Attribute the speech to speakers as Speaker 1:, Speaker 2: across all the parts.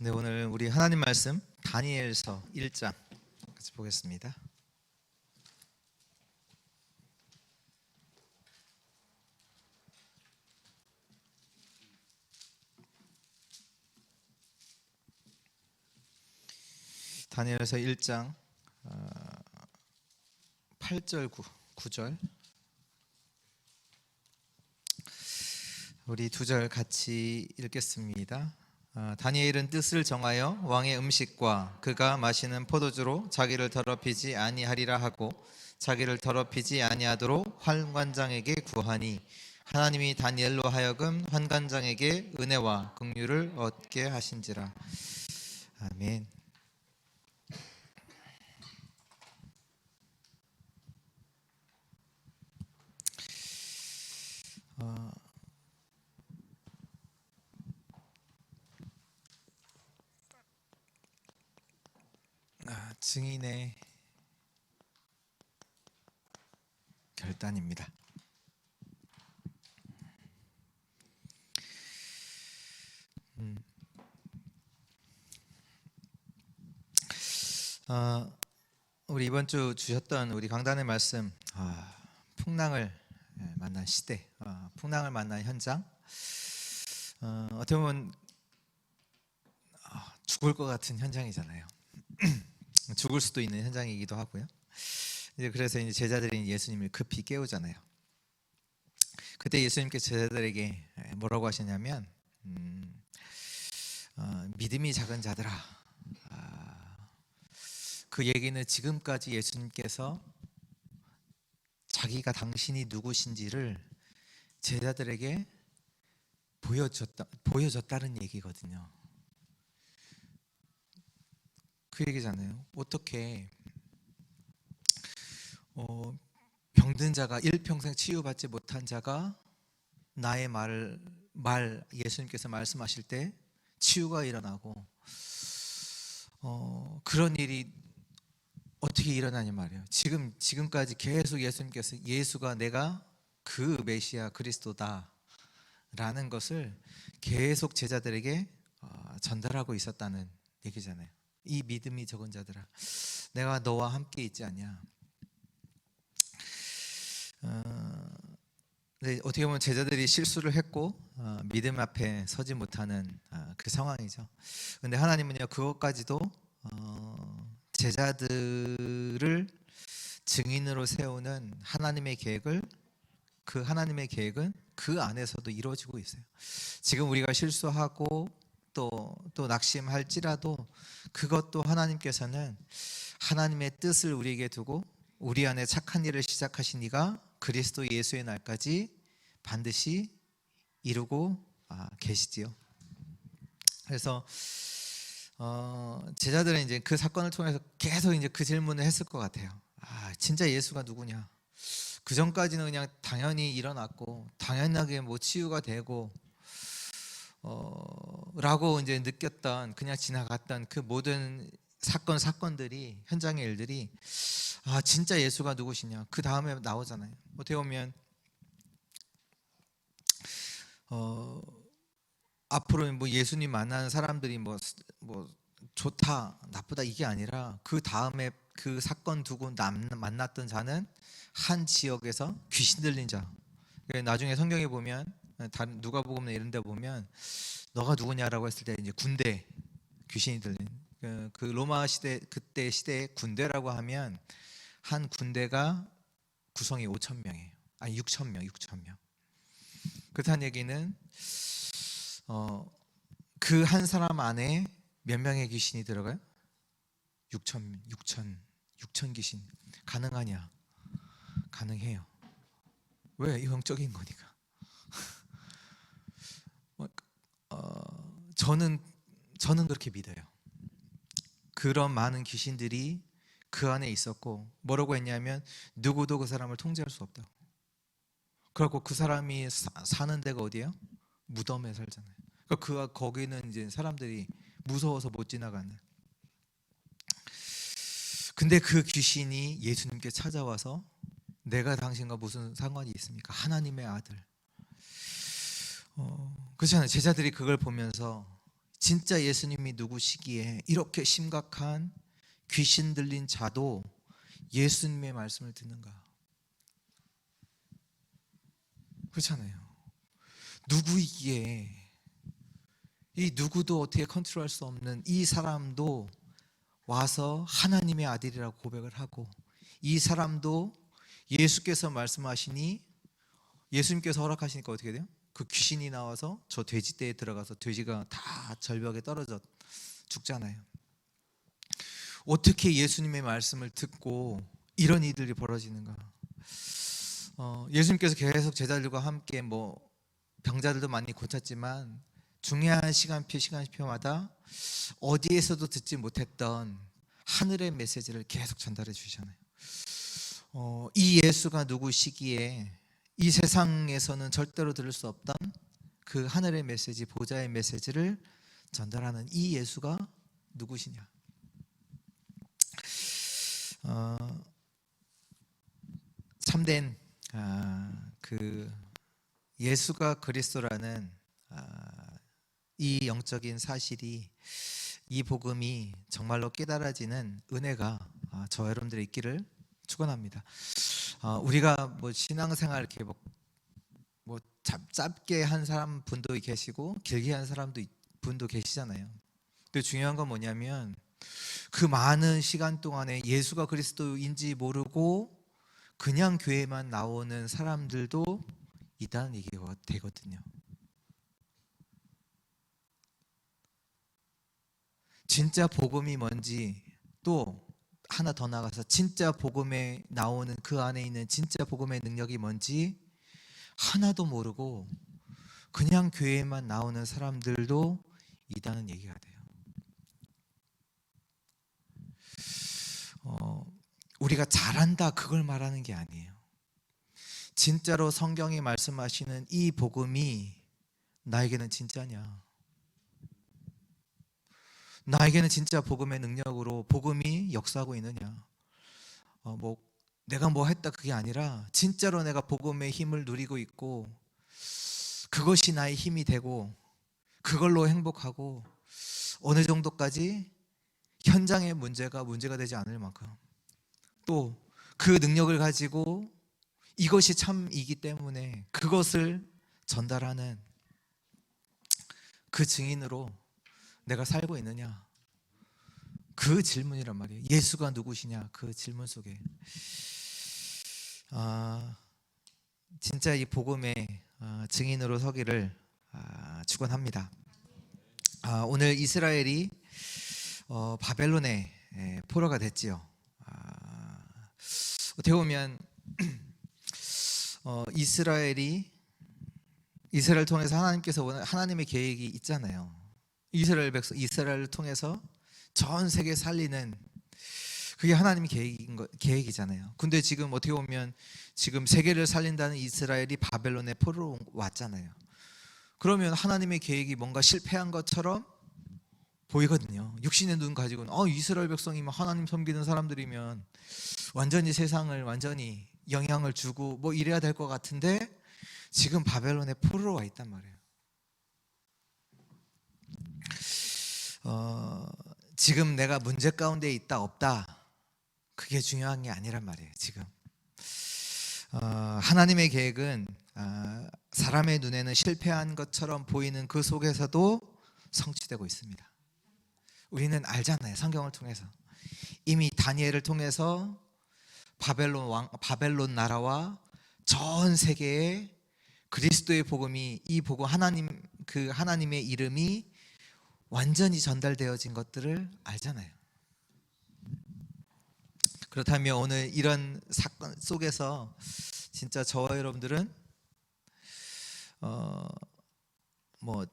Speaker 1: 네, 오늘 우리 하나님 말씀 다니엘서 1장 같이 보겠습니다. 다니엘서 1장 8절 9절 우리 두 절 같이 읽겠습니다. 다니엘은 뜻을 정하여 왕의 음식과 그가 마시는 포도주로 자기를 더럽히지 아니하리라 하고 자기를 더럽히지 아니하도록 환관장에게 구하니 하나님이 다니엘로 하여금 환관장에게 은혜와 긍휼을 얻게 하신지라. 아멘. 증인의 결단입니다. 우리 이번 주 주셨던 우리 강단의 말씀, 풍랑을 만난 시대, 풍랑을 만난 현장. 어떻게 보면 죽을 것 같은 현장이잖아요. 죽을 수도 있는 현장이기도 하고요. 그래서 이제 제자들이 예수님을 급히 깨우잖아요. 그때 예수님께서 제자들에게 뭐라고 하시냐면 믿음이 작은 자들아. 그 얘기는 지금까지 예수님께서 자기가 당신이 누구신지를 제자들에게 보여줬다는 얘기거든요. 그 얘기잖아요. 어떻게 병든 자가 일평생 치유받지 못한 자가 나의 말 예수님께서 말씀하실 때 치유가 일어나고 그런 일이 어떻게 일어나냐 말이에요. 지금까지 계속 예수님께서 예수가 내가 그 메시아 그리스도다라는 것을 계속 제자들에게 전달하고 있었다는 얘기잖아요. 이 믿음이 적은 자들아, 내가 너와 함께 있지 않냐. 어떻게 보면 제자들이 실수를 했고 믿음 앞에 서지 못하는 그 상황이죠. 근데 하나님은요, 그것까지도 제자들을 증인으로 세우는 하나님의 계획은 그 안에서도 이루어지고 있어요. 지금 우리가 실수하고 또 낙심할지라도 그것도 하나님께서는 하나님의 뜻을 우리에게 두고 우리 안에 착한 일을 시작하신 이가 그리스도 예수의 날까지 반드시 이루고 계시지요. 그래서 제자들은 이제 그 사건을 통해서 계속 이제 그 질문을 했을 것 같아요. 진짜 예수가 누구냐? 그 전까지는 그냥 당연히 일어났고 당연하게 뭐 치유가 되고 라고 이제 느꼈던, 그냥 지나갔던 그 모든 사건들이, 현장의 일들이 진짜 예수가 누구시냐? 그 다음에 나오잖아요. 어떻게 보면 앞으로 뭐 예수님 만나는 사람들이 뭐 좋다 나쁘다 이게 아니라 그 다음에 그 사건 두고 만났던 자는 한 지역에서 귀신 들린 자. 나중에 성경에 보면 다른 누가복음 이런 데 보면 너가 누구냐라고 했을 때 이제 군대 귀신이 들린 그 로마 시대, 그때 시대의 군대라고 하면 한 군대가 구성이 5,000명이에요. 아니 6,000명. 그렇다는 얘기는 그 한 사람 안에 몇 명의 귀신이 들어가요? 6천 귀신. 가능하냐? 가능해요. 왜? 영적인 거니까. 저는 그렇게 믿어요. 그런 많은 귀신들이 그 안에 있었고 뭐라고 했냐면 누구도 그 사람을 통제할 수 없다고. 그래갖고 그 사람이 사는 데가 어디예요? 무덤에 살잖아요. 그러니까 거기는 이제 사람들이 무서워서 못 지나가는. 근데 그 귀신이 예수님께 찾아와서 내가 당신과 무슨 상관이 있습니까? 하나님의 아들. 그렇잖아요. 제자들이 그걸 보면서 진짜 예수님이 누구시기에 이렇게 심각한 귀신 들린 자도 예수님의 말씀을 듣는가? 그렇잖아요. 누구이기에, 이 누구도 어떻게 컨트롤할 수 없는 이 사람도 와서 하나님의 아들이라고 고백을 하고, 이 사람도 예수께서 말씀하시니, 예수님께서 허락하시니까 어떻게 돼요? 그 귀신이 나와서 저 돼지떼에 들어가서 돼지가 다 절벽에 떨어져 죽잖아요. 어떻게 예수님의 말씀을 듣고 이런 일들이 벌어지는가? 예수님께서 계속 제자들과 함께 병자들도 많이 고쳤지만 중요한 시간표마다 어디에서도 듣지 못했던 하늘의 메시지를 계속 전달해 주시잖아요. 이 예수가 누구시기에 이 세상에서는 절대로 들을 수 없던 그 하늘의 메시지, 보좌의 메시지를 전달하는 이 예수가 누구시냐? 참된 그 예수가 그리스도라는 이 영적인 사실이, 이 복음이 정말로 깨달아지는 은혜가 저 여러분들의 있기를 축원합니다. 우리가 신앙생활 이렇게 짧게 한 사람 분도 계시고 길게 한 분도 계시잖아요. 근데 중요한 건 뭐냐면 그 많은 시간 동안에 예수가 그리스도인지 모르고 그냥 교회만 나오는 사람들도 있다는 얘기가 되거든요. 진짜 복음이 뭔지, 또 하나 더 나가서 진짜 복음에 나오는 그 안에 있는 진짜 복음의 능력이 뭔지 하나도 모르고 그냥 교회만 나오는 사람들도 있다는 얘기가 돼요. 우리가 잘한다 그걸 말하는 게 아니에요. 진짜로 성경이 말씀하시는 이 복음이 나에게는 진짜냐? 나에게는 진짜 복음의 능력으로 복음이 역사하고 있느냐? 내가 했다 그게 아니라 진짜로 내가 복음의 힘을 누리고 있고 그것이 나의 힘이 되고 그걸로 행복하고 어느 정도까지 현장의 문제가 되지 않을 만큼, 또 그 능력을 가지고 이것이 참이기 때문에 그것을 전달하는 그 증인으로 내가 살고 있느냐? 그 질문이란 말이에요. 예수가 누구시냐? 그 질문 속에 진짜 이 복음의 증인으로 서기를 축원합니다. 오늘 이스라엘이 바벨론의 포로가 됐지요. 어떻게 보면 이스라엘을 통해서 하나님께서 하나님의 계획이 있잖아요. 이스라엘을 통해서 전 세계 살리는, 그게 하나님의 계획이잖아요. 근데 지금 어떻게 보면 지금 세계를 살린다는 이스라엘이 바벨론의 포로로 왔잖아요. 그러면 하나님의 계획이 뭔가 실패한 것처럼 보이거든요. 육신의 눈 가지고는 이스라엘 백성이면, 하나님 섬기는 사람들이면 완전히 세상을 완전히 영향을 주고 이래야 될 것 같은데 지금 바벨론의 포로로 와 있단 말이에요. 지금 내가 문제 가운데 있다 없다 그게 중요한 게 아니란 말이에요. 지금 하나님의 계획은 사람의 눈에는 실패한 것처럼 보이는 그 속에서도 성취되고 있습니다. 우리는 알잖아요. 성경을 통해서 이미 다니엘을 통해서 바벨론 나라와 전 세계에 그리스도의 복음이, 이 복음, 하나님의 이름이 완전히 전달되어진 것들을 알잖아요. 그렇다면 오늘 이런 사건 속에서 진짜 저와 여러분들은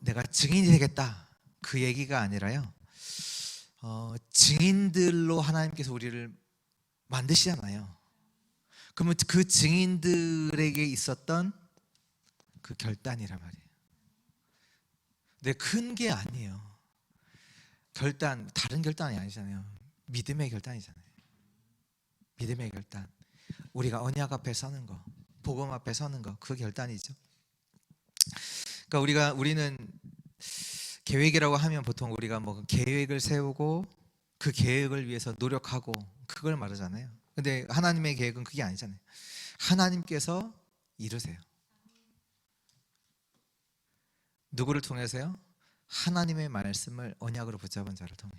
Speaker 1: 내가 증인이 되겠다 그 얘기가 아니라요, 증인들로 하나님께서 우리를 만드시잖아요. 그러면 그 증인들에게 있었던 그 결단이란 말이에요. 근데 큰 게 아니에요. 다른 결단이 아니잖아요. 믿음의 결단이잖아요. 믿음의 결단. 우리가 언약 앞에 서는 거, 복음 앞에 서는 거, 그 결단이죠. 그러니까 우리는 계획이라고 하면 보통 우리가 뭐 계획을 세우고 그 계획을 위해서 노력하고 그걸 말하잖아요. 근데 하나님의 계획은 그게 아니잖아요. 하나님께서 이루세요. 누구를 통해서요? 하나님의 말씀을 언약으로 붙잡은 자를 통해.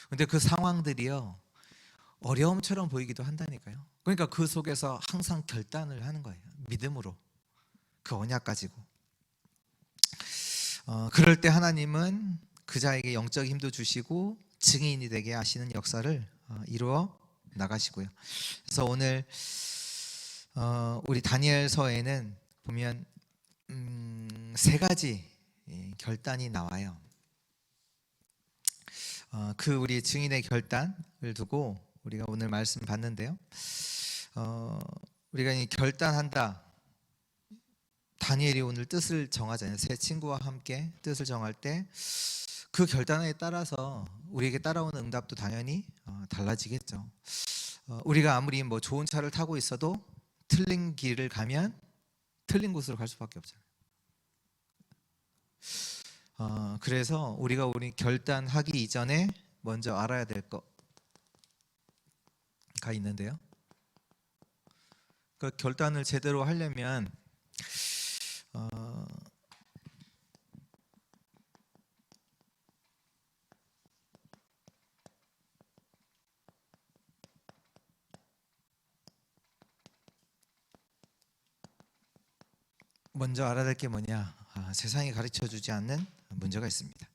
Speaker 1: 근데 그 상황들이요, 어려움처럼 보이기도 한다니까요. 그러니까 그 속에서 항상 결단을 하는 거예요. 믿음으로. 그 언약 가지고. 그럴 때 하나님은 그 자에게 영적 힘도 주시고 증인이 되게 하시는 역사를 이루어 나가시고요. 그래서 오늘 우리 다니엘서에는 보면 세 가지 결단이 나와요. 그 우리 증인의 결단을 두고 우리가 오늘 말씀 봤는데요. 우리가 이 결단한다. 다니엘이 오늘 뜻을 정하잖아요. 세 친구와 함께 뜻을 정할 때 그 결단에 따라서 우리에게 따라오는 응답도 당연히 달라지겠죠. 우리가 아무리 뭐 좋은 차를 타고 있어도 틀린 길을 가면 틀린 곳으로 갈 수밖에 없잖아요. 그래서 우리가 우리 결단하기 이전에 먼저 알아야 될 거가 있는데요. 그 결단을 제대로 하려면 먼저 알아야 될 게 뭐냐? 세상이 가르쳐주지 않는 문제가 있습니다.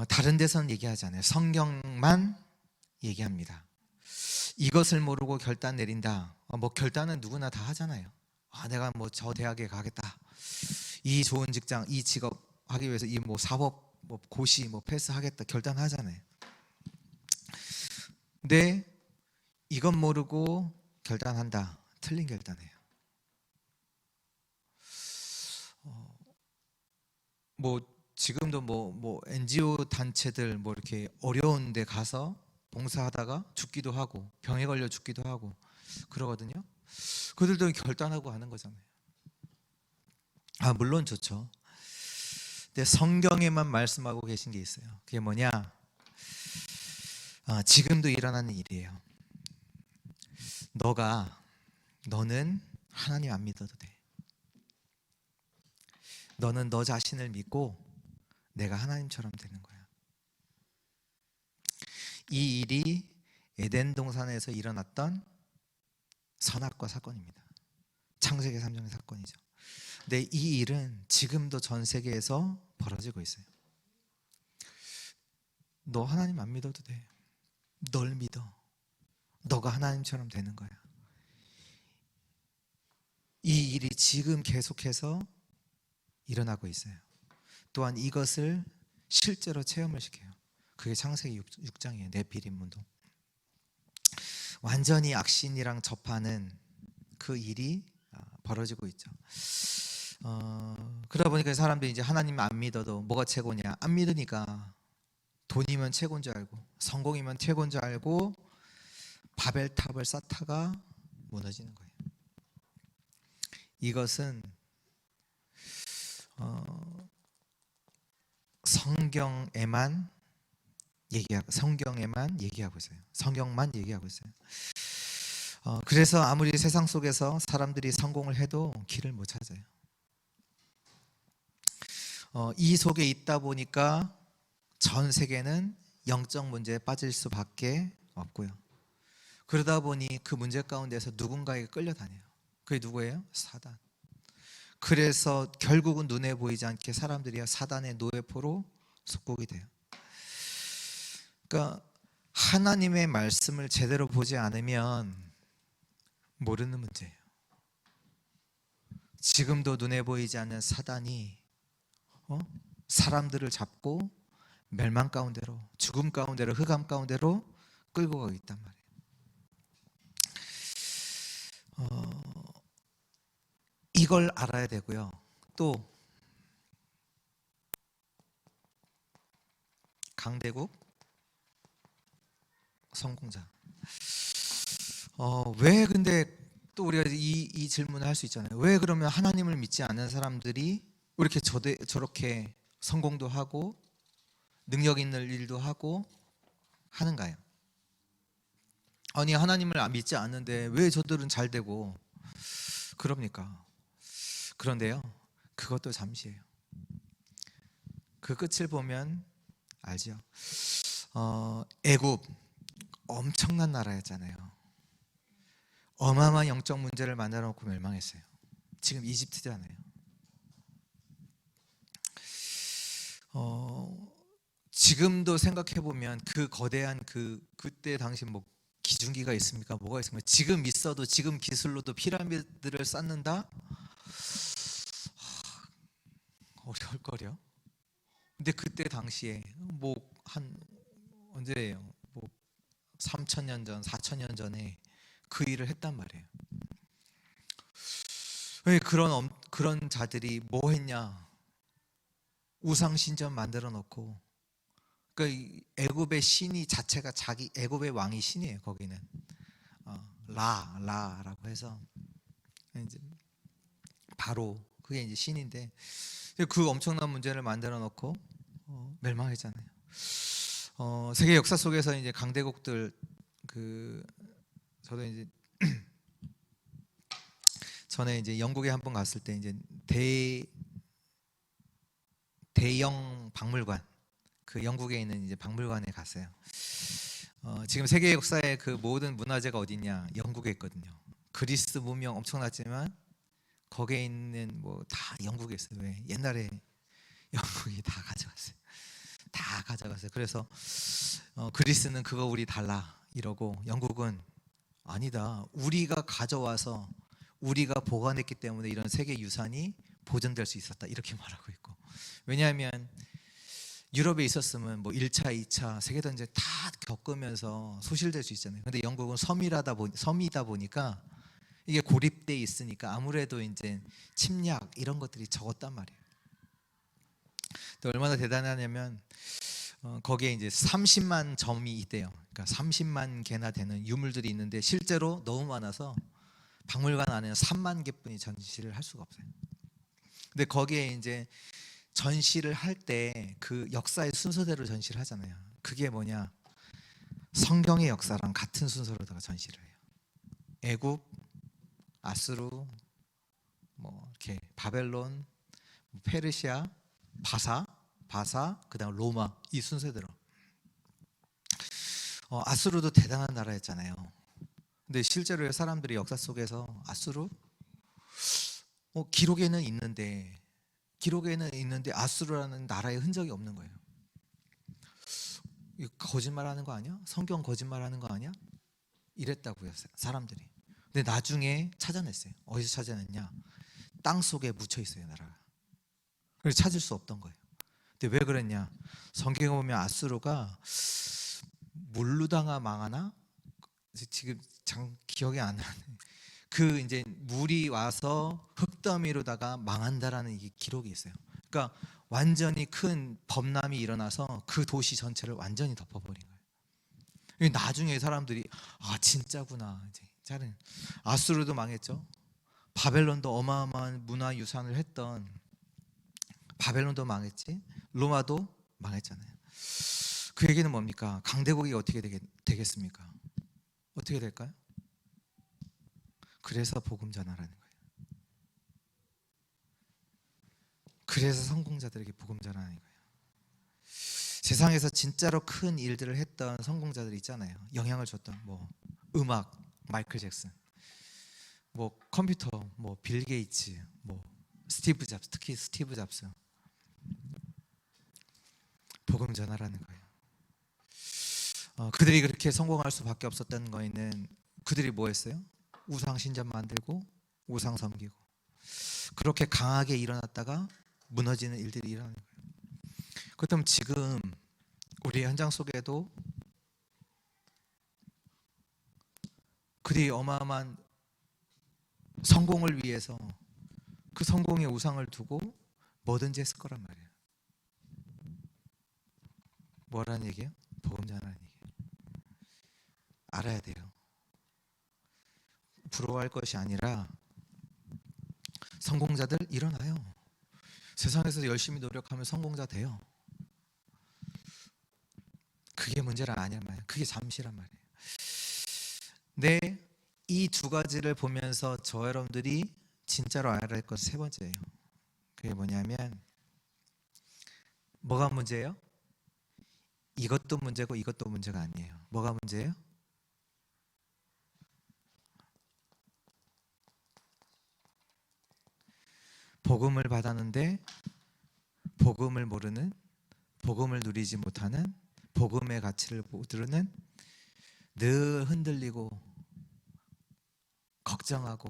Speaker 1: 다른 데서는 얘기하지 않아요. 성경만 얘기합니다. 이것을 모르고 결단 내린다. 뭐 결단은 누구나 다 하잖아요. 내가 뭐 저 대학에 가겠다. 이 좋은 직장, 이 직업 하기 위해서 이 뭐 사법, 뭐 고시, 뭐 패스하겠다. 결단하잖아요. 근데 이것 모르고 결단한다. 틀린 결단이에요. 뭐 지금도 뭐 NGO 단체들 뭐 이렇게 어려운 데 가서 봉사하다가 죽기도 하고 병에 걸려 죽기도 하고 그러거든요. 그들도 결단하고 하는 거잖아요. 물론 좋죠. 근데 성경에만 말씀하고 계신 게 있어요. 그게 뭐냐? 지금도 일어나는 일이에요. 너는 하나님 안 믿어도 돼. 너는 너 자신을 믿고 내가 하나님처럼 되는 거야. 이 일이 에덴 동산에서 일어났던 선악과 사건입니다. 창세기 3장의 사건이죠. 근데 이 일은 지금도 전 세계에서 벌어지고 있어요. 너 하나님 안 믿어도 돼. 널 믿어. 너가 하나님처럼 되는 거야. 이 일이 지금 계속해서 일어나고 있어요. 또한 이것을 실제로 체험을 시켜요. 그게 창세기 6장이에요. 네피림 문동. 완전히 악신이랑 접하는 그 일이 벌어지고 있죠. 그러다 보니까 사람들이 이제 하나님 안 믿어도 뭐가 최고냐? 안 믿으니까 돈이면 최고인 줄 알고 성공이면 최고인 줄 알고 바벨탑을 쌓다가 무너지는 거예요. 이것은 성경에만 얘기하고 있어요. 성경만 얘기하고 있어요. 그래서 아무리 세상 속에서 사람들이 성공을 해도 길을 못 찾아요. 이 속에 있다 보니까 전 세계는 영적 문제에 빠질 수밖에 없고요. 그러다 보니 그 문제 가운데서 누군가에게 끌려다녀요. 그게 누구예요? 사단. 그래서 결국은 눈에 보이지 않게 사람들이 사단의 노예포로 속국이 돼요. 그러니까 하나님의 말씀을 제대로 보지 않으면 모르는 문제예요. 지금도 눈에 보이지 않는 사단이 사람들을 잡고 멸망 가운데로, 죽음 가운데로, 흑암 가운데로 끌고 가고 있단 말이에요. 이걸 알아야 되고요. 또 강대국 성공자. 왜 근데 또 우리가 이 질문을 할 수 있잖아요. 왜 그러면 하나님을 믿지 않는 사람들이 왜 이렇게 저렇게 성공도 하고 능력 있는 일도 하고 하는가요? 아니, 하나님을 믿지 않는데 왜 저들은 잘 되고 그럽니까? 그런데요, 그것도 잠시예요. 그 끝을 보면 알죠. 애굽 엄청난 나라였잖아요. 어마어마한 영적 문제를 만들어 놓고 멸망했어요. 지금 이집트잖아요. 지금도 생각해 보면 그 거대한 그때 당시 뭐 기중기가 있습니까? 뭐가 있습니까? 지금 있어도 지금 기술로도 피라미드를 쌓는다? 어려울 거려. 근데 그때 당시에 뭐 한 언제예요? 뭐 3,000년 전, 4,000년 전에 그 일을 했단 말이에요. 왜 그런 자들이 뭐 했냐? 우상 신전 만들어 놓고, 그 애굽의 신이 자체가 자기 애굽의 왕이 신이에요. 거기는 라라고 해서 이제 바로 그게 이제 신인데, 그 엄청난 문제를 만들어 놓고 멸망했잖아요. 세계 역사 속에서 이제 강대국들, 저도 이제 전에 이제 영국에 한번 갔을 때 이제 대형 박물관, 그 영국에 있는 이제 박물관에 갔어요. 지금 세계 역사의 그 모든 문화재가 어디냐? 영국에 있거든요. 그리스 문명 엄청났지만 거기에 있는 뭐 다 영국에 있어요. 왜? 옛날에 영국이 다 가져갔어요. 다 가져갔어요. 그래서 그리스는 그거 우리 달라 이러고, 영국은 아니다, 우리가 가져와서 우리가 보관했기 때문에 이런 세계 유산이 보존될 수 있었다, 이렇게 말하고 있고. 왜냐하면 유럽에 있었으면 뭐 1차, 2차 세계대전 다 겪으면서 소실될 수 있잖아요. 근데 영국은 섬이다 보니까 이게 고립돼 있으니까 아무래도 이제 침략 이런 것들이 적었단 말이에요. 또 얼마나 대단하냐면 거기에 이제 30만 점이 있대요. 그러니까 30만 개나 되는 유물들이 있는데 실제로 너무 많아서 박물관 안에는 3만 개뿐이 전시를 할 수가 없어요. 근데 거기에 이제 전시를 할 때 그 역사의 순서대로 전시를 하잖아요. 그게 뭐냐? 성경의 역사랑 같은 순서로다가 전시를 해요. 애굽, 아수르, 뭐 이렇게 바벨론, 페르시아, 바사, 그다음 로마, 이 순서대로. 아수르도 대단한 나라였잖아요. 근데 실제로 사람들이 역사 속에서 아수르 기록에는 있는데 아수르라는 나라의 흔적이 없는 거예요. 이거 거짓말하는 거 아니야? 성경 거짓말하는 거 아니야? 이랬다고요, 사람들이. 근데 나중에 찾아냈어요. 어디서 찾아냈냐? 땅 속에 묻혀 있어요, 나라가. 그래서 찾을 수 없던 거예요. 근데 왜 그랬냐? 성경에 보면 아수르가 물루다가 망하나? 지금 기억이 안 나네. 그 이제 물이 와서 흙더미로다가 망한다라는 이게 기록이 있어요. 그러니까 완전히 큰 범람이 일어나서 그 도시 전체를 완전히 덮어버린 거예요. 나중에 사람들이 진짜구나. 이제 아수르도 망했죠. 바벨론도 어마어마한 문화유산을 했던 바벨론도 망했지. 로마도 망했잖아요. 그 얘기는 뭡니까? 강대국이 어떻게 되겠습니까? 어떻게 될까요? 그래서 복음 전하라는 거예요. 그래서 성공자들에게 복음 전하는 거예요. 세상에서 진짜로 큰 일들을 했던 성공자들 있잖아요. 영향을 줬던 뭐 음악 마이클 잭슨, 뭐 컴퓨터 뭐 빌 게이츠, 뭐 스티브 잡스, 특히 스티브 잡스. 복음 전하라는 거예요. 그들이 그렇게 성공할 수밖에 없었던 거에는 그들이 뭐 했어요? 우상 신전 만들고 우상 섬기고, 그렇게 강하게 일어났다가 무너지는 일들이 일어나는 거예요. 그렇다면 지금 우리 현장 속에도 그들이 어마어마한 성공을 위해서 그 성공의 우상을 두고 뭐든지 했을 거란 말이에요. 뭐라는 얘기예요? 복음 전하는 얘기예요. 알아야 돼요. 부러워할 것이 아니라 성공자들 일어나요. 세상에서 열심히 노력하면 성공자 돼요. 그게 문제는 아니란 말이에요. 그게 잠시란 말이에요. 네, 이 두 가지를 보면서 저 여러분들이 진짜로 알아야 할 것은 세 번째예요. 그게 뭐냐면, 뭐가 문제예요? 이것도 문제고 이것도 문제가 아니에요. 뭐가 문제예요? 복음을 받았는데 복음을 모르는, 복음을 누리지 못하는, 복음의 가치를 모르는, 늘 흔들리고 걱정하고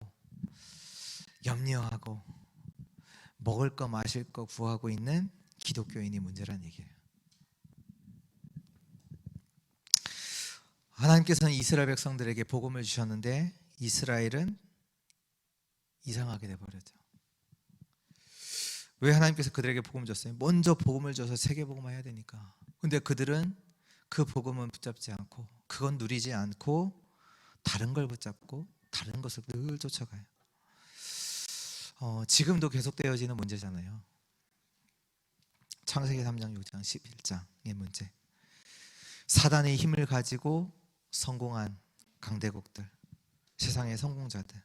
Speaker 1: 염려하고 먹을 거 마실 거 구하고 있는 기독교인이 문제란 얘기예요. 하나님께서는 이스라엘 백성들에게 복음을 주셨는데 이스라엘은 이상하게 돼버렸죠. 왜 하나님께서 그들에게 복음을 줬어요? 먼저 복음을 줘서 세계복음화 해야 되니까. 근데 그들은 그 복음은 붙잡지 않고, 그건 누리지 않고 다른 걸 붙잡고 다른 것을 늘 쫓아가요. 지금도 계속되어지는 문제잖아요. 창세기 3장, 6장, 11장의 문제. 사단의 힘을 가지고 성공한 강대국들, 세상의 성공자들.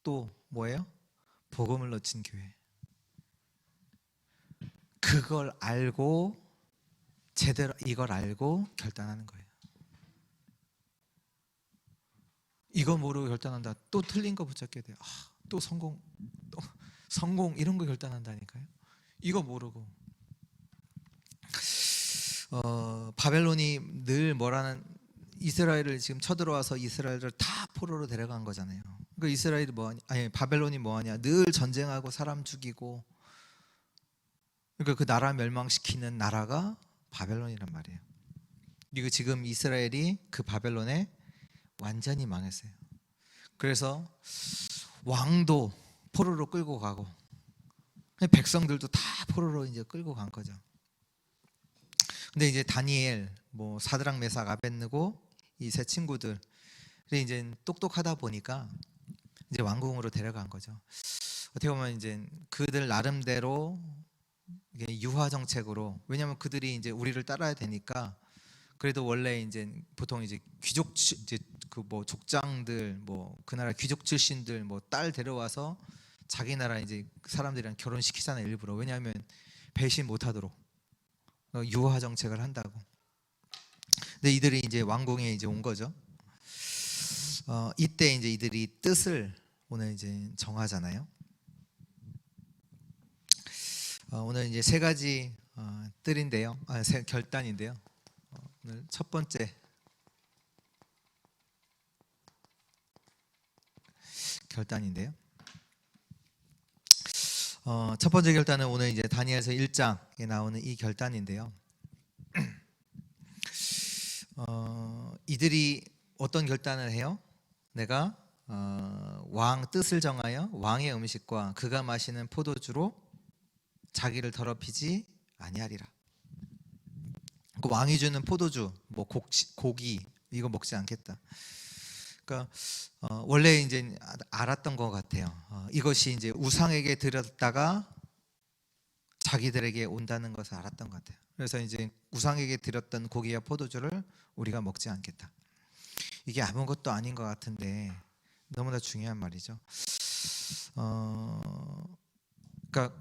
Speaker 1: 또 뭐예요? 복음을 놓친 교회. 그걸 알고, 제대로 이걸 알고 결단하는 거예요. 이거 모르고 결단한다. 또 틀린 거 붙잡게 돼요. 또 성공 이런 거 결단한다니까요. 이거 모르고. 바벨론이 늘 뭐라는, 이스라엘을 지금 쳐들어와서 이스라엘을 다 포로로 데려간 거잖아요. 그 이스라엘이 뭐하냐? 아니, 바벨론이 뭐하냐? 늘 전쟁하고 사람 죽이고. 그러니까 그 나라 멸망시키는 나라가 바벨론이란 말이에요. 그리고 지금 이스라엘이 그 바벨론에 완전히 망했어요. 그래서 왕도 포로로 끌고 가고 백성들도 다 포로로 이제 끌고 간 거죠. 근데 이제 다니엘, 뭐 사드락, 메삭, 아벳느고 이 세 친구들이 이제 똑똑하다 보니까 이제 왕궁으로 데려간 거죠. 어떻게 보면 이제 그들 나름대로 유화 정책으로, 왜냐하면 그들이 이제 우리를 따라야 되니까. 그래도 원래 이제 보통 이제 귀족, 이제 그 뭐 족장들, 뭐 그 나라 귀족 출신들 뭐 딸 데려와서 자기 나라 이제 사람들이랑 결혼시키잖아요, 일부러. 왜냐하면 배신 못하도록 유화 정책을 한다고. 근데 이들이 이제 왕궁에 이제 온 거죠. 이때 이제 이들이 뜻을 오늘 이제 정하잖아요. 오늘 이제 세 가지 뜰인데요, 세 결단인데요. 오늘 첫 번째 결단인데요. 첫 번째 결단은 오늘 이제 다니엘서 1장에 나오는 이 결단인데요. 이들이 어떤 결단을 해요? 내가 왕 뜻을 정하여 왕의 음식과 그가 마시는 포도주로 자기를 더럽히지 아니하리라. 그 왕이 주는 포도주, 뭐 고기 이거 먹지 않겠다. 그러니까 원래 이제 알았던 것 같아요. 이것이 이제 우상에게 드렸다가 자기들에게 온다는 것을 알았던 것 같아요. 그래서 이제 우상에게 드렸던 고기와 포도주를 우리가 먹지 않겠다. 이게 아무것도 아닌 것 같은데 너무나 중요한 말이죠. 그러니까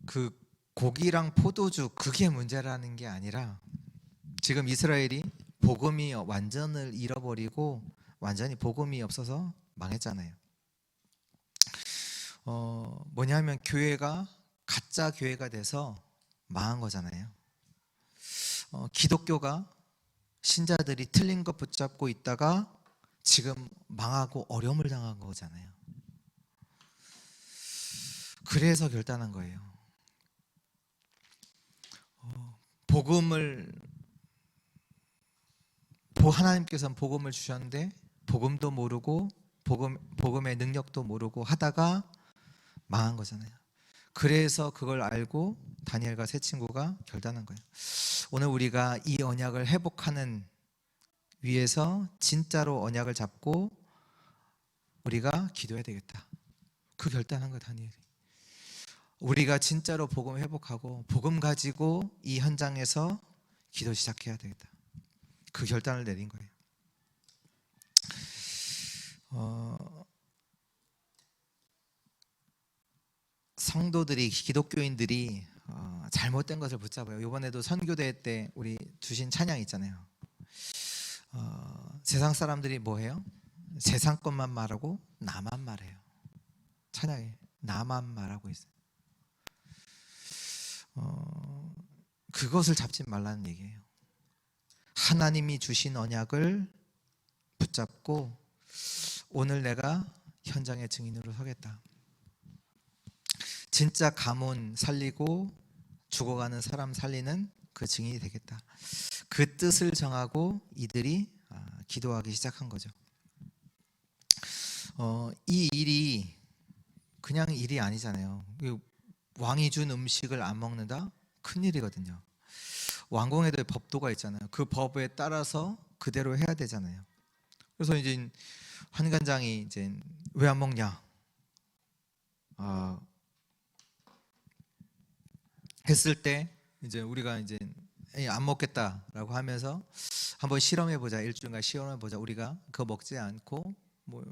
Speaker 1: 그 고기랑 포도주 그게 문제라는 게 아니라, 지금 이스라엘이 복음이 완전을 잃어버리고 완전히 복음이 없어서 망했잖아요. 뭐냐면 교회가 가짜 교회가 돼서 망한 거잖아요. 기독교가 신자들이 틀린 것 붙잡고 있다가 지금 망하고 어려움을 당한 거잖아요. 그래서 결단한 거예요. 하나님께서는 복음을 주셨는데 복음도 모르고 복음의 능력도 모르고 하다가 망한 거잖아요. 그래서 그걸 알고 다니엘과 세 친구가 결단한 거예요. 오늘 우리가 이 언약을 회복하는 위해서 진짜로 언약을 잡고 우리가 기도해야 되겠다. 그 결단한 거예요, 다니엘이. 우리가 진짜로 복음 회복하고 복음 가지고 이 현장에서 기도 시작해야 되겠다. 그 결단을 내린 거예요. 성도들이, 기독교인들이 잘못된 것을 붙잡아요. 이번에도 선교대 때 우리 주신 찬양 있잖아요. 세상 사람들이 뭐 해요? 세상 것만 말하고 나만 말해요. 찬양에 나만 말하고 있어요. 그것을 잡지 말라는 얘기예요. 하나님이 주신 언약을 붙잡고 오늘 내가 현장의 증인으로 서겠다. 진짜 가문 살리고 죽어가는 사람 살리는 그 증인이 되겠다. 그 뜻을 정하고 이들이 기도하기 시작한 거죠. 이 일이 그냥 일이 아니잖아요. 왕이 준 음식을 안 먹는다? 큰일이거든요. 왕궁에도 법도가 있잖아요. 그 법에 따라서 그대로 해야 되잖아요. 그래서 이제 환관장이 이제 왜 안 먹냐? 했을 때 이제 우리가 이제 안 먹겠다라고 하면서 한번 실험해 보자. 일주일간 실험해 보자. 우리가 그거 먹지 않고 뭐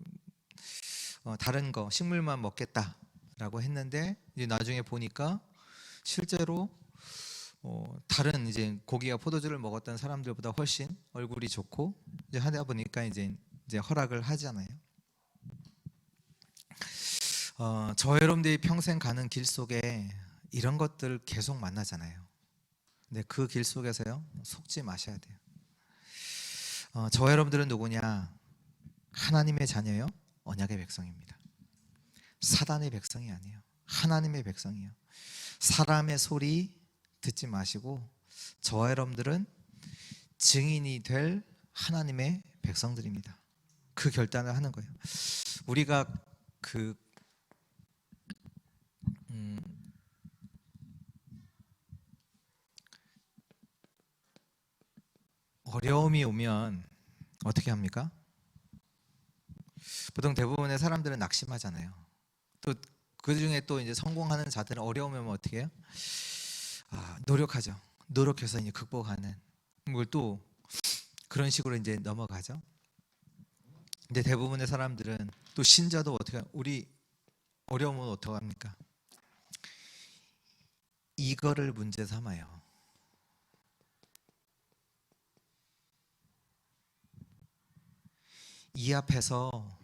Speaker 1: 다른 거 식물만 먹겠다라고 했는데 이제 나중에 보니까 실제로 다른 이제 고기와 포도주를 먹었던 사람들보다 훨씬 얼굴이 좋고 이제 하다 보니까 이제 허락을 하잖아요. 저 여러분들이 평생 가는 길 속에 이런 것들 계속 만나잖아요. 근데 그 길 속에서요 속지 마셔야 돼요. 저 여러분들은 누구냐? 하나님의 자녀요, 언약의 백성입니다. 사단의 백성이 아니에요. 하나님의 백성이에요. 사람의 소리 듣지 마시고 저 여러분들은 증인이 될 하나님의 백성들입니다. 그 결단을 하는 거예요. 우리가 어려움이 오면 어떻게 합니까? 보통 대부분의 사람들은 낙심하잖아요. 또 그 중에 또 이제 성공하는 자들은 어려움이 오면 어떻게 해요? 노력하죠. 노력해서 이제 극복하는 걸 또 그런 식으로 이제 넘어가죠. 근데 대부분의 사람들은 또 신자도 어떻게 우리 어려움은 어떻게 합니까? 이거를 문제 삼아요. 이 앞에서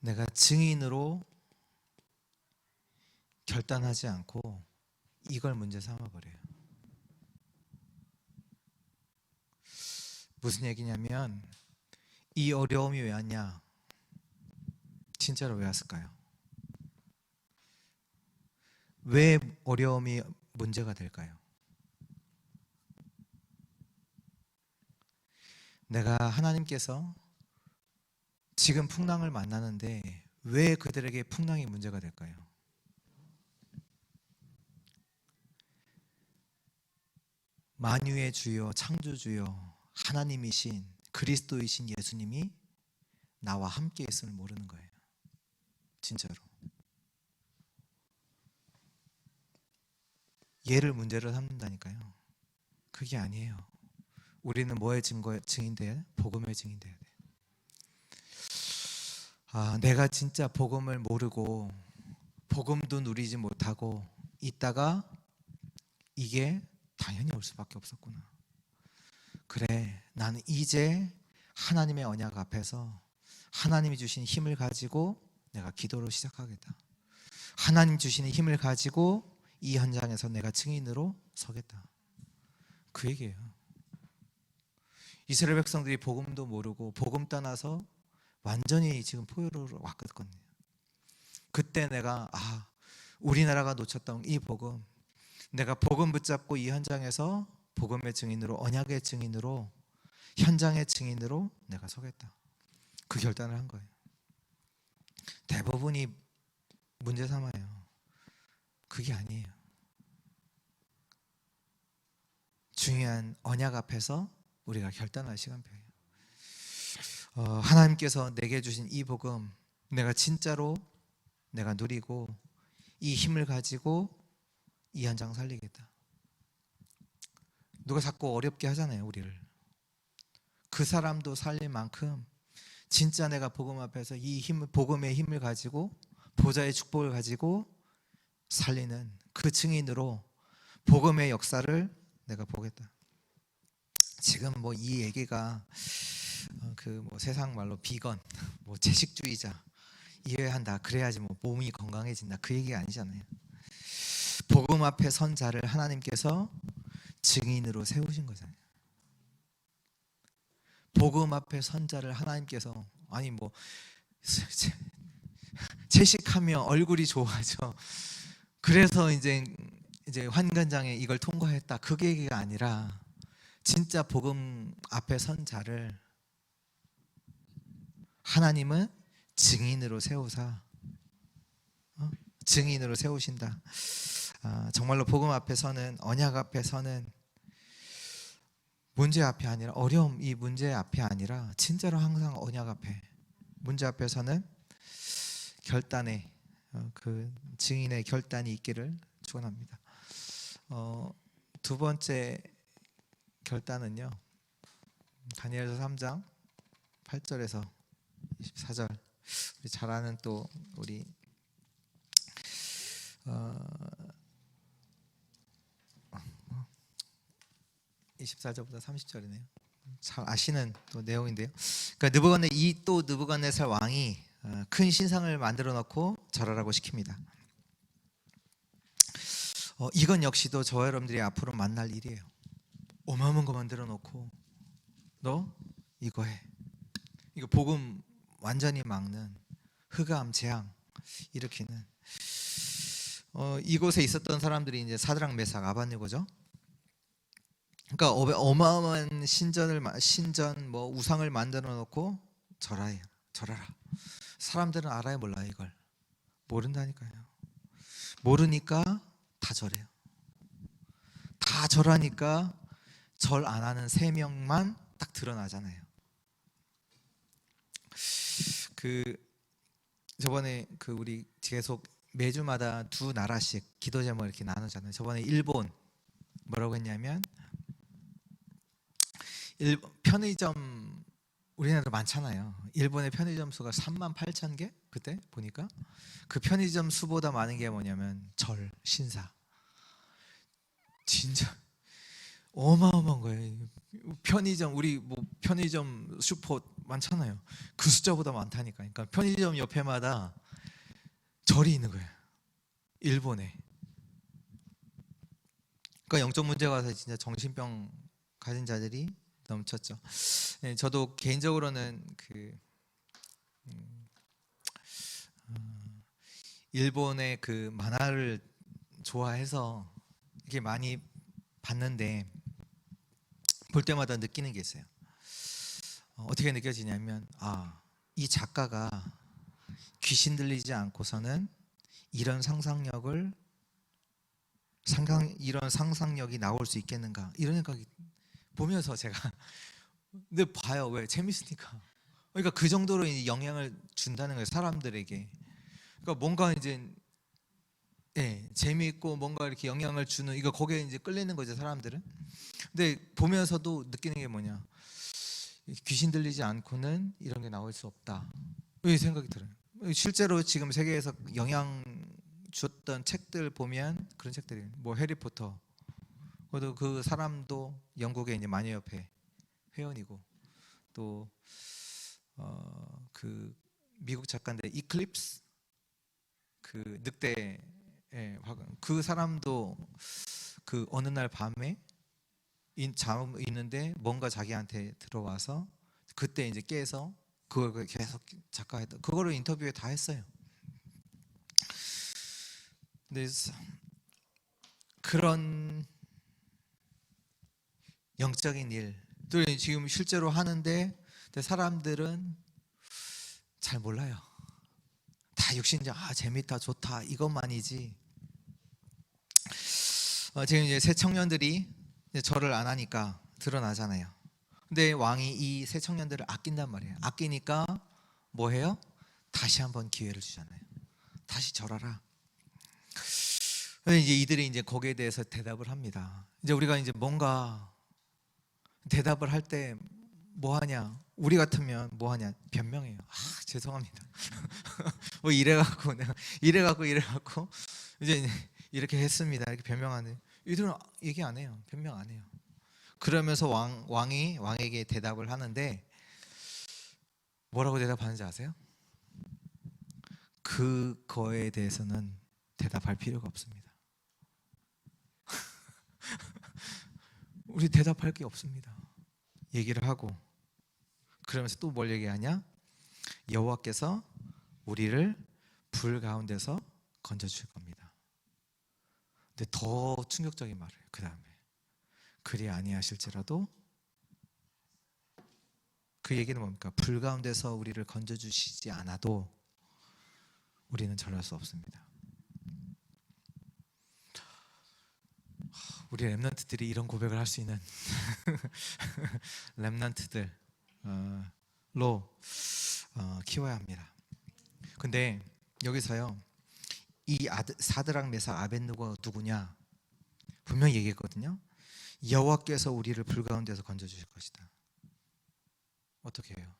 Speaker 1: 내가 증인으로 결단하지 않고 이걸 문제 삼아 버려요. 무슨 얘기냐면 이 어려움이 왜 왔냐? 진짜로 왜 왔을까요? 왜 어려움이 문제가 될까요? 내가 하나님께서 지금 풍랑을 만나는데 왜 그들에게 풍랑이 문제가 될까요? 만유의 주여, 창조주여, 하나님이신 그리스도이신 예수님이 나와 함께 있음을 모르는 거예요. 진짜로. 얘를 문제로 삼는다니까요. 그게 아니에요. 우리는 뭐의 증인 돼야 돼? 복음의 증인 돼야 돼. 내가 진짜 복음을 모르고 복음도 누리지 못하고 있다가 이게 당연히 올 수밖에 없었구나. 그래, 나는 이제 하나님의 언약 앞에서 하나님이 주신 힘을 가지고 내가 기도를 시작하겠다. 하나님 주시는 힘을 가지고 이 현장에서 내가 증인으로 서겠다. 그 얘기예요. 이스라엘 백성들이 복음도 모르고 복음 떠나서 완전히 지금 포로로 왔거든요. 그때 내가 우리나라가 놓쳤던 이 복음, 내가 복음 붙잡고 이 현장에서 복음의 증인으로, 언약의 증인으로, 현장의 증인으로 내가 서겠다. 그 결단을 한 거예요. 대부분이 문제 삼아요. 그게 아니에요. 중요한 언약 앞에서 우리가 결단할 시간표예요. 하나님께서 내게 주신 이 복음, 내가 진짜로 내가 누리고 이 힘을 가지고 이 현장 살리겠다. 누가 자꾸 어렵게 하잖아요, 우리를. 그 사람도 살릴 만큼 진짜 내가 복음 앞에서 이 힘을, 복음의 힘을 가지고 보좌의 축복을 가지고 살리는 그 증인으로 복음의 역사를 내가 보겠다. 지금 뭐 이 얘기가 그 뭐 세상 말로 비건, 뭐 채식주의자 이해한다, 그래야지 뭐 몸이 건강해진다, 그 얘기가 아니잖아요. 복음 앞에 선 자를 하나님께서 증인으로 세우신 거잖아요. 복음 앞에 선 자를 하나님께서, 아니 뭐 채식하며 얼굴이 좋아져, 그래서 이제 환관장에 이걸 통과했다, 그 얘기가 아니라 진짜 복음 앞에 선 자를 하나님은 증인으로 세우사, 증인으로 세우신다. 정말로 복음 앞에 서는, 언약 앞에 서는, 문제 앞에 아니라, 어려움 이 문제 앞에 아니라 진짜로 항상 언약 앞에, 문제 앞에 서는 결단의 그 증인의 결단이 있기를 축원합니다. 두 번째 결단은요, 다니엘서 3장 8절에서 24절, 우리 잘 아는 또 우리 24절부터 30절이네요. 잘 아시는 또 내용인데요. 그러니까 느부갓네살 왕이 큰 신상을 만들어 놓고 절하라고 시킵니다. 이건 역시도 저와 여러분들이 앞으로 만날 일이에요. 어마어마한 거 만들어 놓고 너 이거 해. 이거 복음 완전히 막는, 흑암 재앙 일으키는. 이곳에 있었던 사람들이 이제 사드락 메삭 아벳네고죠. 그러니까 어마어마한 신전 뭐 우상을 만들어 놓고 절하라. 사람들은 알아요, 몰라요? 이걸 모른다니까요. 모르니까 다 절해요. 다 절하니까 절 안 하는 3명만 딱 드러나잖아요. 저번에 우리 계속 매주마다 두 나라씩 기도 제목 이렇게 나누잖아요. 저번에 일본 뭐라고 했냐면, 편의점, 우리나라도 많잖아요. 일본의 편의점 수가 38,000개? 그때 보니까 그 편의점 수보다 많은 게 뭐냐면 신사. 진짜 어마어마한 거예요. 편의점, 우리 뭐 편의점 슈퍼 많잖아요. 그 숫자보다 많다니까. 그러니까 편의점 옆에마다 절이 있는 거예요, 일본에. 그러니까 영적 문제가 와서 진짜 정신병 가진 자들이 넘쳤죠. 네, 저도 개인적으로는 일본의 그 만화를 좋아해서 이게 많이 봤는데, 볼 때마다 느끼는 게 있어요. 어떻게 느껴지냐면, 이 작가가 귀신 들리지 않고서는 이런 상상력이 나올 수 있겠는가, 이런 생각이 보면서 제가 근데 봐요. 왜? 재밌으니까. 그러니까 그 정도로 이제 영향을 준다는 거예요, 사람들에게. 그러니까 뭔가 이제 재미있고 뭔가 이렇게 영향을 주는, 이거 거기에 이제 끌리는 거죠, 사람들은. 근데 보면서도 느끼는 게 뭐냐, 귀신 들리지 않고는 이런 게 나올 수 없다, 이 생각이 들어요. 실제로 지금 세계에서 영향 줬던 책들 보면 그런 책들이, 뭐 해리포터, 그래도 그 사람도 영국의 이제 마녀협회 회원이고, 또 그 미국 작가인데 이클립스, 그 늑대 화관, 그 사람도 그 어느 날 밤에 잠 있는데 뭔가 자기한테 들어와서 그때 이제 깨서 그걸 계속 작가했다, 그거를 인터뷰에 다 했어요. 근데 그런 영적인 일들 지금 실제로 하는데 사람들은 잘 몰라요. 다 육신적, 재밌다, 좋다, 이것만이지. 지금 이제 새 청년들이 이제 절을 안 하니까 드러나잖아요. 근데 왕이 이 새 청년들을 아낀단 말이에요. 아끼니까 뭐 해요? 다시 한번 기회를 주잖아요. 다시 절하라. 이제 이들이 이제 거기에 대해서 대답을 합니다. 이제 우리가 이제 뭔가 대답을 할 때 뭐 하냐? 우리 같으면 뭐 하냐? 변명해요. 죄송합니다. 뭐 이래갖고 내가 이래갖고 이제 이렇게 했습니다. 이렇게 변명하는. 이들은 얘기 안 해요. 변명 안 해요. 그러면서 왕에게 대답을 하는데 뭐라고 대답하는지 아세요? 그거에 대해서는 대답할 필요가 없습니다. 우리 대답할 게 없습니다. 얘기를 하고 그러면서 또 뭘 얘기하냐? 여호와께서 우리를 불 가운데서 건져줄 겁니다. 근데 더 충격적인 말을 해요. 그 다음에 그리 아니하실지라도, 그 얘기는 뭡니까? 불 가운데서 우리를 건져주시지 않아도 우리는 절할 수 없습니다. 우리 렘넌트들이 이런 고백을 할 수 있는 렘넌트들로 키워야 합니다. 근데 여기서요, 이 사드락 메삭 아벳느고가 누구냐? 분명히 얘기했거든요. 여호와께서 우리를 불 가운데서 건져주실 것이다. 어떻게 해요?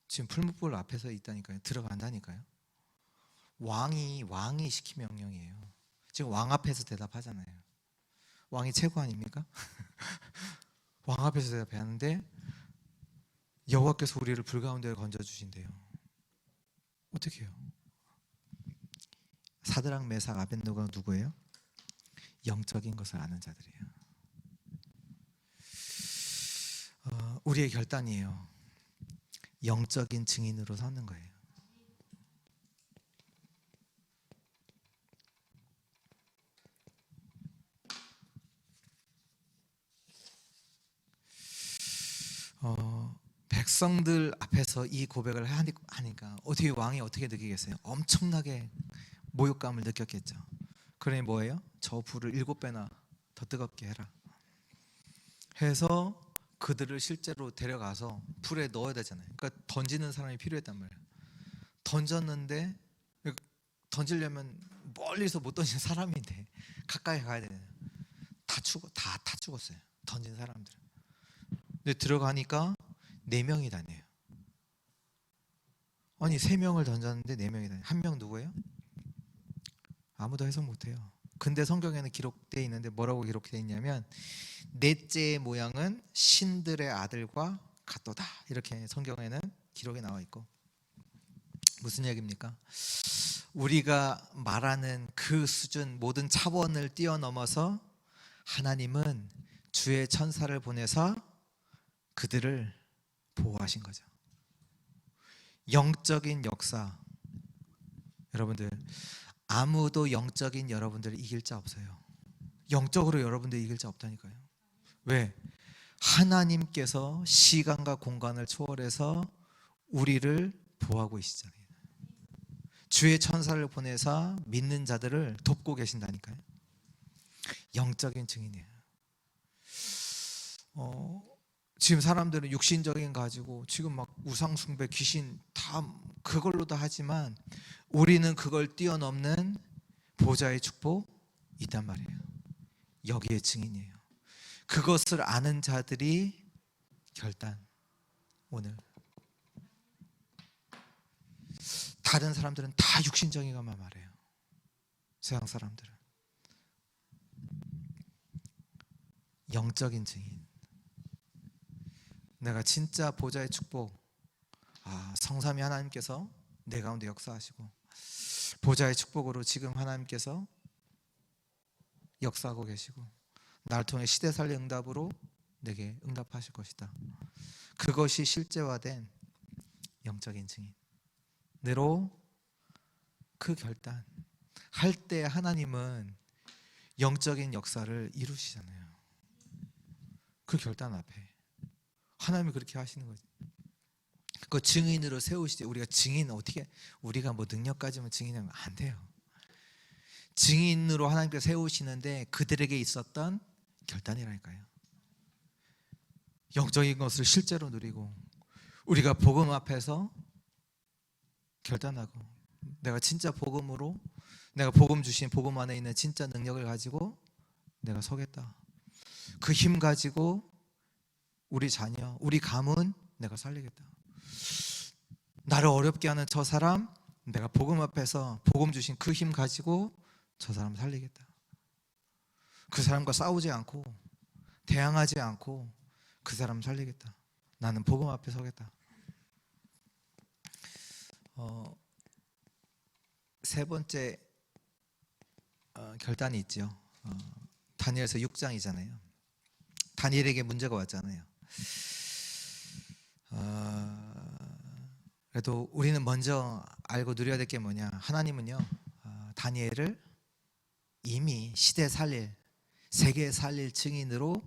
Speaker 1: 지금 풀무불 앞에서 있다니까요. 들어간다니까요. 왕이 시킨 명령이에요. 지금 왕 앞에서 대답하잖아요. 왕이 최고 아닙니까? 왕 앞에서 대답하는데 여호와께서 우리를 불 가운데 건져주신대요. 어떻게 해요? 사드락 메삭 아벳느고가 누구예요? 영적인 것을 아는 자들이에요. 우리의 결단이에요. 영적인 증인으로 서는 거예요. 백성들 앞에서 이 고백을 하니까 어떻게 왕이 어떻게 느끼겠어요? 엄청나게 모욕감을 느꼈겠죠. 그러니 뭐예요? 저 불을 7배나 더 뜨겁게 해라 해서 그들을 실제로 데려가서 불에 넣어야 되잖아요. 그러니까 던지는 사람이 필요했단 말이에요. 던졌는데 던지려면 멀리서 못 던진 사람인데 가까이 가야 되잖아요. 다 죽었어요. 던진 사람들. 근데 들어가니까 4명이 다녀요. 아니 3명을 던졌는데 4명이 다녀요. 1명 누구예요? 아무도 해석 못해요. 근데 성경에는 기록되어 있는데 뭐라고 기록되어 있냐면 넷째의 모양은 신들의 아들과 같도다, 이렇게 성경에는 기록이 나와 있고. 무슨 얘기입니까? 우리가 말하는 그 수준, 모든 차원을 뛰어넘어서 하나님은 주의 천사를 보내서 그들을 보호하신 거죠. 영적인 역사. 여러분들, 아무도 영적인 여러분들을 이길 자 없어요. 영적으로 여러분들 이길 자 없다니까요. 왜? 하나님께서 시간과 공간을 초월해서 우리를 보호하고 계시잖아요. 주의 천사를 보내서 믿는 자들을 돕고 계신다니까요. 영적인 증인이에요. 지금 사람들은 육신적인 가지고 지금 막 우상숭배, 귀신 다 그걸로 다 하지만 우리는 그걸 뛰어넘는 보좌의 축복 있단 말이에요. 여기에 증인이에요. 그것을 아는 자들이 결단. 오늘 다른 사람들은 다 육신적인 것만 말해요. 세상 사람들은 영적인 증인. 내가 진짜 보좌의 축복, 성삼위 하나님께서 내 가운데 역사하시고 보좌의 축복으로 지금 하나님께서 역사하고 계시고 나를 통해 시대살리 응답으로 내게 응답하실 것이다. 그것이 실제화된 영적인 증인으로 그 결단 할 때 하나님은 영적인 역사를 이루시잖아요. 그 결단 앞에 하나님이 그렇게 하시는 거지. 그 증인으로 세우시지. 우리가 증인 어떻게, 우리가 뭐 능력 가지면 증인하면 안 돼요. 증인으로 하나님께서 세우시는데 그들에게 있었던 결단이라니까요. 영적인 것을 실제로 누리고 우리가 복음 앞에서 결단하고 내가 진짜 복음으로, 내가 복음 주신 복음 안에 있는 진짜 능력을 가지고 내가 서겠다. 그 힘 가지고 우리 자녀, 우리 가문 내가 살리겠다. 나를 어렵게 하는 저 사람, 내가 복음 앞에서 복음 주신 그 힘 가지고 저 사람 살리겠다. 그 사람과 싸우지 않고 대항하지 않고 그 사람 살리겠다. 나는 복음 앞에 서겠다. 세 번째 결단이 있죠. 다니엘서 6장이잖아요. 다니엘에게 문제가 왔잖아요. 그래도 우리는 먼저 알고 누려야 될 게 뭐냐? 하나님은요, 다니엘을 이미 시대 살릴, 세계 살릴 증인으로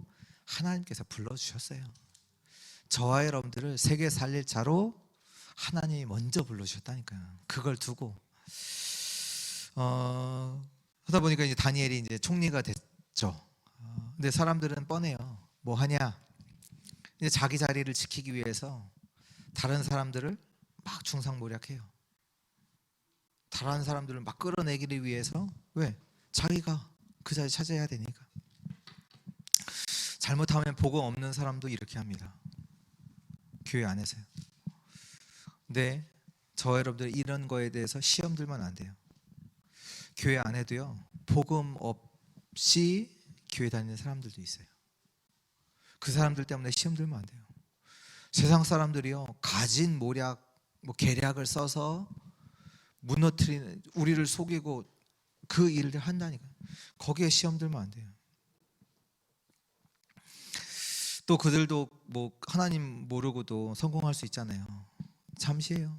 Speaker 1: 하나님께서 불러주셨어요. 저와 여러분들을 세계 살릴 자로 하나님이 먼저 불러주셨다니까요. 그걸 두고 하다 보니까 이제 다니엘이 이제 총리가 됐죠. 근데 사람들은 뻔해요. 뭐 하냐? 이제 자기 자리를 지키기 위해서 다른 사람들을 막 중상모략해요. 다른 사람들을 막 끌어내기를 위해서. 왜? 자기가 그 자리 차지해야 되니까. 잘못하면 복음 없는 사람도 이렇게 합니다. 교회 안에서요. 근데 저 여러분들 이런 거에 대해서 시험 들면 안 돼요. 교회 안에도요, 복음 없이 교회 다니는 사람들도 있어요. 그 사람들 때문에 시험 들면 안 돼요. 세상 사람들이요, 가진 모략, 뭐 계략을 써서 무너뜨리는, 우리를 속이고 그 일을 한다니까. 거기에 시험 들면 안 돼요. 또 그들도 뭐 하나님 모르고도 성공할 수 있잖아요. 잠시예요.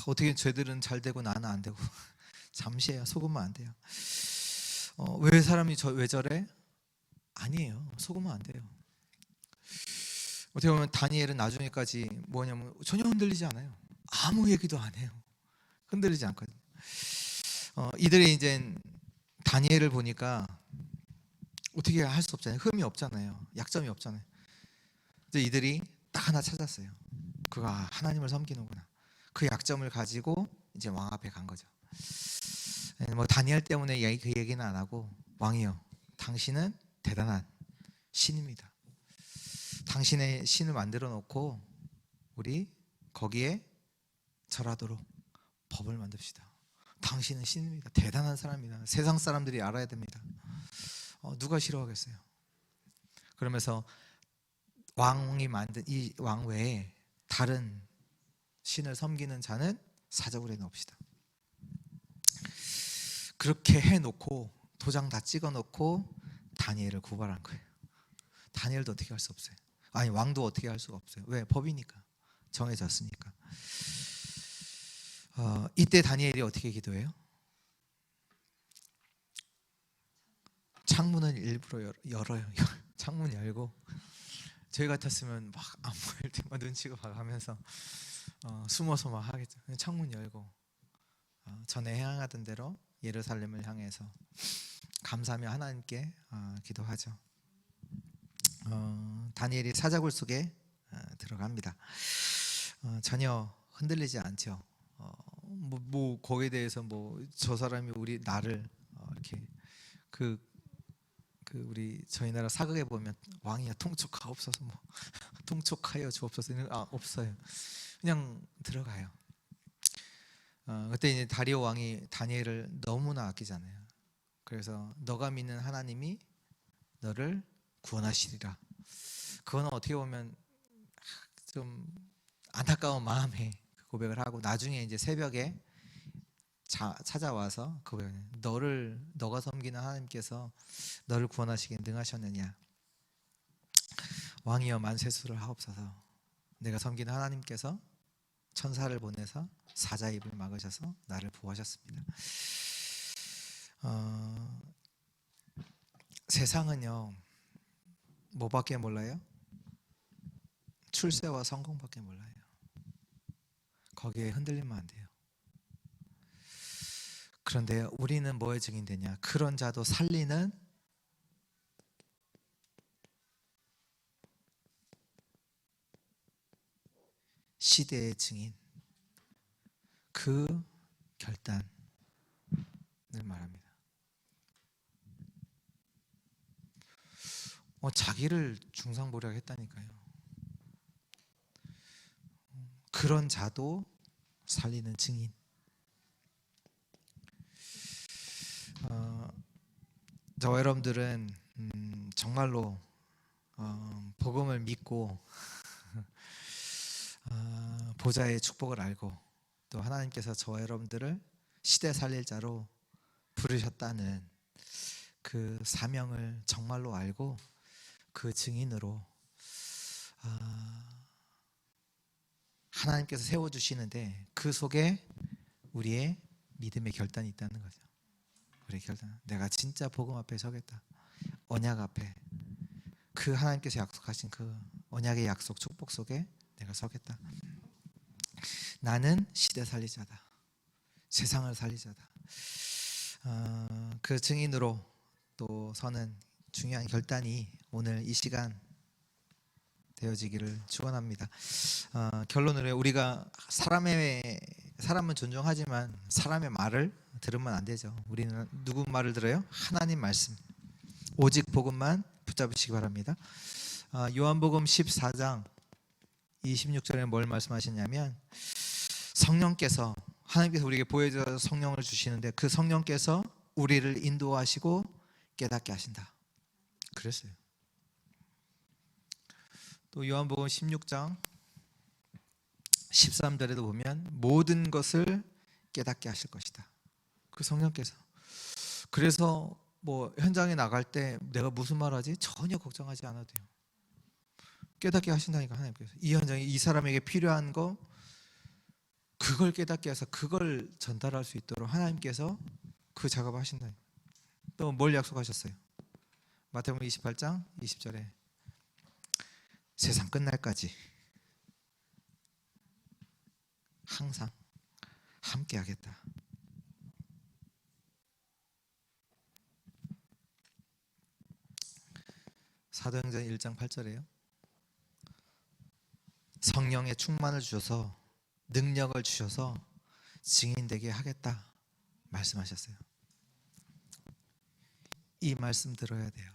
Speaker 1: 어떻게 쟤들은 잘 되고 나는 안 되고. 잠시예요. 속으면 안 돼요. 왜 사람이 왜 저래? 아니에요. 속으면 안 돼요. 어떻게 보면 다니엘은 나중에까지 뭐냐면 전혀 흔들리지 않아요. 아무 얘기도 안 해요. 흔들리지 않거든요. 이들이 이제 다니엘을 보니까 어떻게 할 수 없잖아요. 흠이 없잖아요. 약점이 없잖아요. 이제 이들이 딱 하나 찾았어요. 그가 하나님을 섬기는구나. 그 약점을 가지고 이제 왕 앞에 간 거죠. 뭐 다니엘 때문에 그 얘기는 안 하고, 왕이요, 당신은 대단한 신입니다. 당신의 신을 만들어 놓고 우리 거기에 절하도록 법을 만듭시다. 당신은 신입니다. 대단한 사람이다. 세상 사람들이 알아야 됩니다. 누가 싫어하겠어요? 그러면서 왕이 만든 이 왕 외에 다른 신을 섬기는 자는 사적으로 해놓읍시다. 그렇게 해놓고 도장 다 찍어놓고 다니엘을 고발한 거예요. 다니엘도 어떻게 할 수 없어요. 아니, 왕도 어떻게 할 수가 없어요. 왜? 법이니까. 정해졌으니까. 이때 다니엘이 어떻게 기도해요? 창문을 일부러 열어요. 창문 열고, 저희 같았으면 막 안 보일 때만 눈치가 봐가면서 숨어서 막 하겠죠. 창문 열고 전에 향하던 대로 예루살렘을 향해서 감사하며 하나님께 기도하죠. 다니엘이 사자굴 속에 들어갑니다. 전혀 흔들리지 않죠. 뭐 거기에 대해서 뭐 저 사람이 나를 이렇게 우리 저희 나라 사극에 보면 왕이야 통촉하옵소서, 뭐 통촉하여 주옵소서, 없어요. 그냥 들어가요. 그때 이제 다리오 왕이 다니엘을 너무나 아끼잖아요. 그래서 너가 믿는 하나님이 너를 구원하시리라. 그거는 어떻게 보면 좀 안타까운 마음에 고백을 하고, 나중에 이제 새벽에 찾아와서 너가 섬기는 하나님께서 너를 구원하시기 능하셨느냐. 왕이여 만세수를 하옵소서. 내가 섬기는 하나님께서 천사를 보내서 사자 입을 막으셔서 나를 보호하셨습니다. 세상은요, 뭐밖에 몰라요? 출세와 성공밖에 몰라요. 거기에 흔들리면 안 돼요. 그런데 우리는 뭐에 증인되냐? 그런 자도 살리는 시대의 증인. 그 결단을 말합니다. 자기를 중상보리하게 했다니까요. 그런 자도 살리는 증인. 저와 여러분들은 정말로 복음을 믿고 보좌의 축복을 알고 또 하나님께서 저와 여러분들을 시대 살릴 자로 부르셨다는 그 사명을 정말로 알고 그 증인으로 하나님께서 세워주시는데 그 속에 우리의 믿음의 결단이 있다는 거죠. 우리의 결단. 내가 진짜 복음 앞에 서겠다. 언약 앞에 그 하나님께서 약속하신 그 언약의 약속 축복 속에 내가 서겠다. 나는 시대 살리자다. 세상을 살리자다. 그 증인으로 또 서는 중요한 결단이 오늘 이 시간 되어지기를 축원합니다. 결론으로 우리가 사람은 존중하지만 사람의 말을 들으면 안 되죠. 우리는 누구 말을 들어요? 하나님 말씀. 오직 복음만 붙잡으시기 바랍니다. 요한복음 14장 26절에 뭘 말씀하시냐면 성령께서 하나님께서 우리에게 보여줘서 성령을 주시는데 그 성령께서 우리를 인도하시고 깨닫게 하신다. 그랬어요. 또 요한복음 16장 13절에도 보면 모든 것을 깨닫게 하실 것이다. 그 성령께서. 그래서 뭐 현장에 나갈 때 내가 무슨 말하지? 전혀 걱정하지 않아도 돼요. 깨닫게 하신다니까 하나님께서. 이 현장에 이 사람에게 필요한 거 그걸 깨닫게 해서 그걸 전달할 수 있도록 하나님께서 그 작업을 하신다니까. 또 뭘 약속하셨어요? 마태복음 28장 20절에 세상 끝날까지 항상 함께 하겠다. 사도행전 1장 8절에요. 성령의 충만을 주셔서 능력을 주셔서 증인되게 하겠다 말씀하셨어요. 이 말씀 들어야 돼요.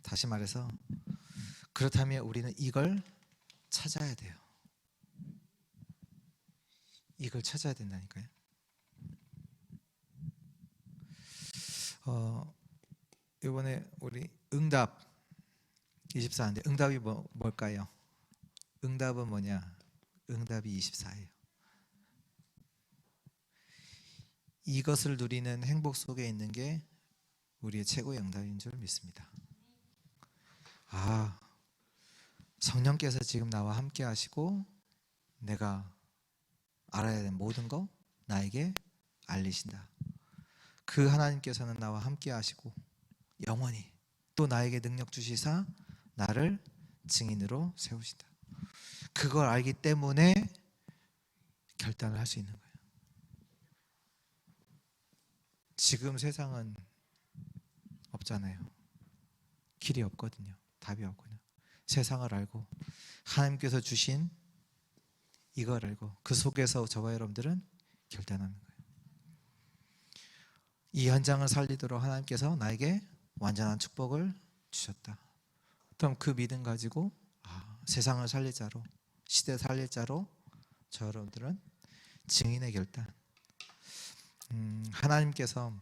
Speaker 1: 다시 말해서 그렇다면 우리는 이걸 찾아야 돼요. 이걸 찾아야 된다니까요. 이번에 우리 응답 24인데 응답이 뭘까요? 응답은 뭐냐? 응답이 24예요. 이것을 누리는 행복 속에 있는 게 우리의 최고의 응답인 줄 믿습니다. 성령께서 지금 나와 함께 하시고 내가 알아야 되는 모든 거 나에게 알리신다. 그 하나님께서는 나와 함께 하시고 영원히 또 나에게 능력 주시사 나를 증인으로 세우신다. 그걸 알기 때문에 결단을 할 수 있는 거예요. 지금 세상은 없잖아요. 길이 없거든요. 답이 없거든요. 세상을 알고 하나님께서 주신 이걸 알고 그 속에서 저와 여러분들은 결단하는 거예요. 이 현장을 살리도록 하나님께서 나에게 완전한 축복을 주셨다. 그럼 그 믿음 가지고 세상을 살릴 자로 시대 살릴 자로 저 여러분들은 증인의 결단. 하나님께서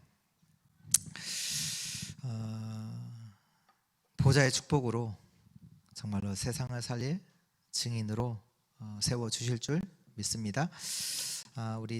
Speaker 1: 보좌의 축복으로 정말로 세상을 살릴 증인으로 세워주실 줄 믿습니다. 우리